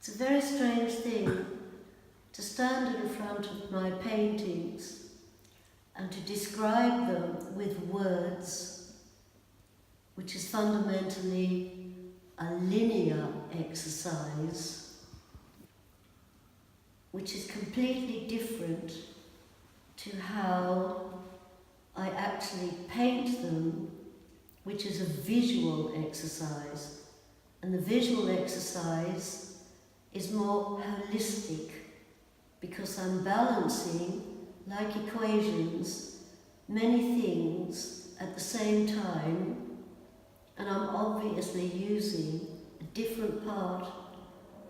It's a very strange thing to stand in front of my paintings and to describe them with words, which is fundamentally a linear exercise, which is completely different to how I actually paint them, which is a visual exercise. And the visual exercise is more holistic because I'm balancing, like equations, many things at the same time, and I'm obviously using a different part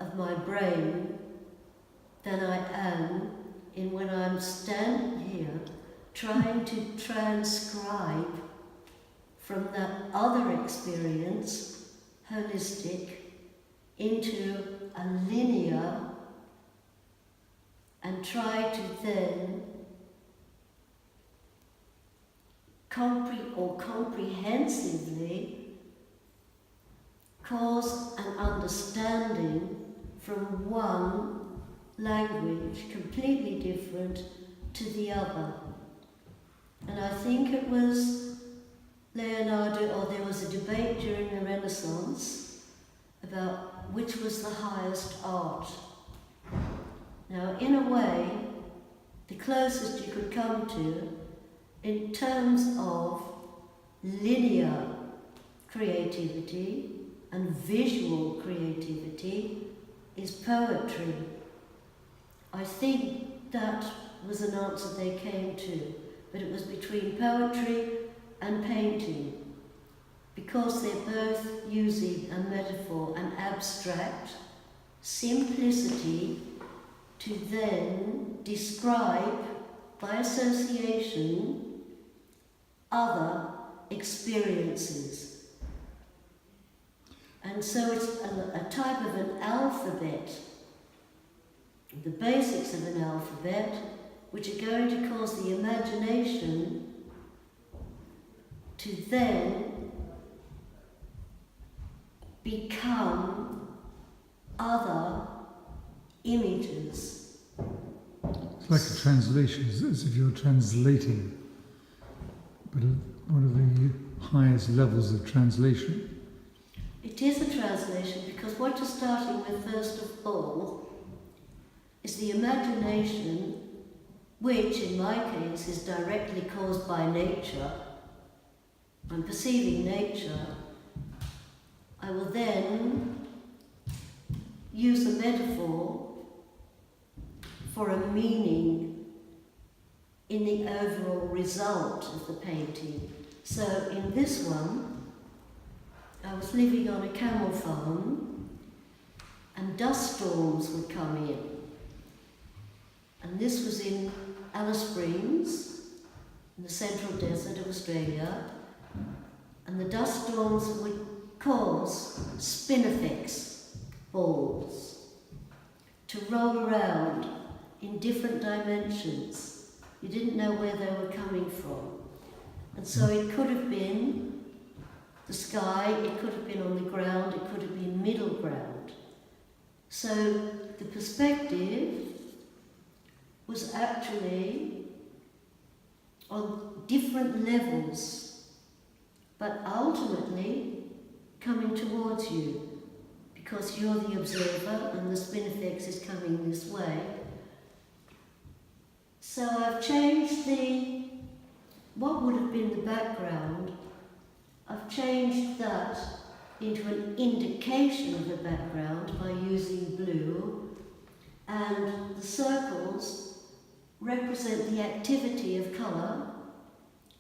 of my brain than I am in when I'm standing here trying to transcribe from that other experience, holistic, into a linear, and try to then comprehensively cause an understanding from one language completely different to the other. And I think it was Leonardo, or there was a debate during the Renaissance about which was the highest art. Now, in a way, the closest you could come to, in terms of linear creativity and visual creativity, is poetry. I think that was an answer they came to, but it was between poetry and painting, because they're both using a metaphor, an abstract simplicity, to then describe by association other experiences. And so it's a type of an alphabet, the basics of an alphabet, which are going to cause the imagination to then become other images. It's like a translation, as if you're translating, but one of the highest levels of translation. It is a translation because what you're starting with first of all is the imagination, which in my case is directly caused by nature. I'm perceiving nature. I will then use a metaphor for a meaning in the overall result of the painting. So in this one, I was living on a camel farm and dust storms would come in. And this was in Alice Springs, in the central desert of Australia. And the dust storms would cause spinifex balls to roll around in different dimensions. You didn't know where they were coming from. And so it could have been the sky, it could have been on the ground, it could have been middle ground. So the perspective was actually on different levels, but ultimately coming towards you, because you're the observer and the spinifex is coming this way. So I've changed what would have been the background, I've changed that into an indication of the background by using blue, and the circles represent the activity of colour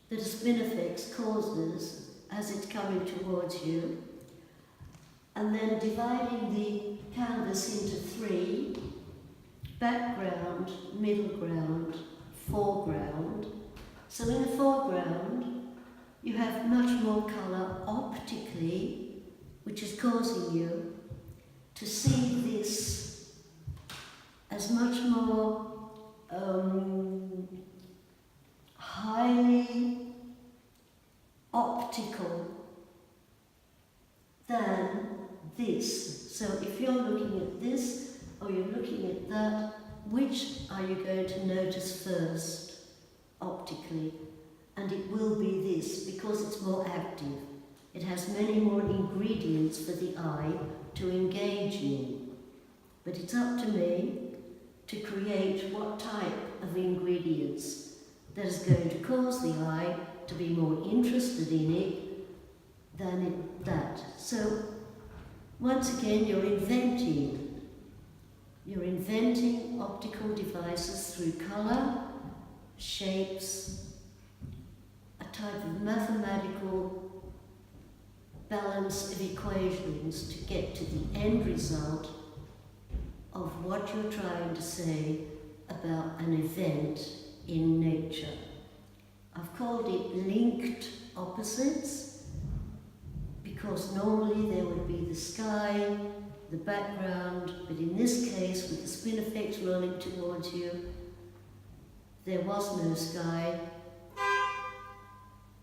that a spinifex causes as it's coming towards you, and then dividing the canvas into three: background, middle ground, foreground. So in the foreground you have much more colour optically, which is causing you to see this as much more highly optical than this. So if you're looking at this or you're looking at that, which are you going to notice first optically? And it will be this, because it's more active. It has many more ingredients for the eye to engage in. But it's up to me to create what type of ingredients that is going to cause the eye to be more interested in it than that. So, once again, you're inventing. You're inventing optical devices through colour, shapes, a type of mathematical balance of equations to get to the end result of what you're trying to say about an event in nature. I've called it linked opposites because normally there would be the sky, the background, but in this case, with the spinifex rolling towards you, there was no sky.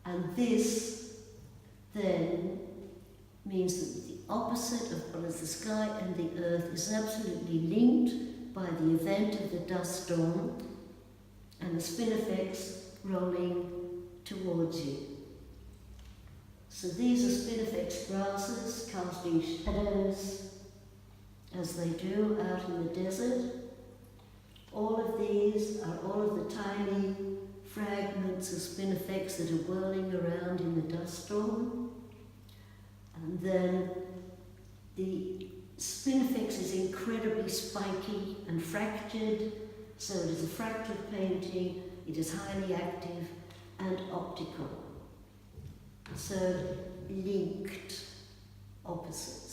And this then means that the opposite of both the sky and the earth is absolutely linked by the event of the dust storm and the spinifex rolling towards you. So these are spinifex grasses casting shadows as they do out in the desert. All of these are all of the tiny fragments of spinifex that are whirling around in the dust storm. And then the spinifex is incredibly spiky and fractured, so it is a fractal painting, it is highly active and optical. So linked opposites.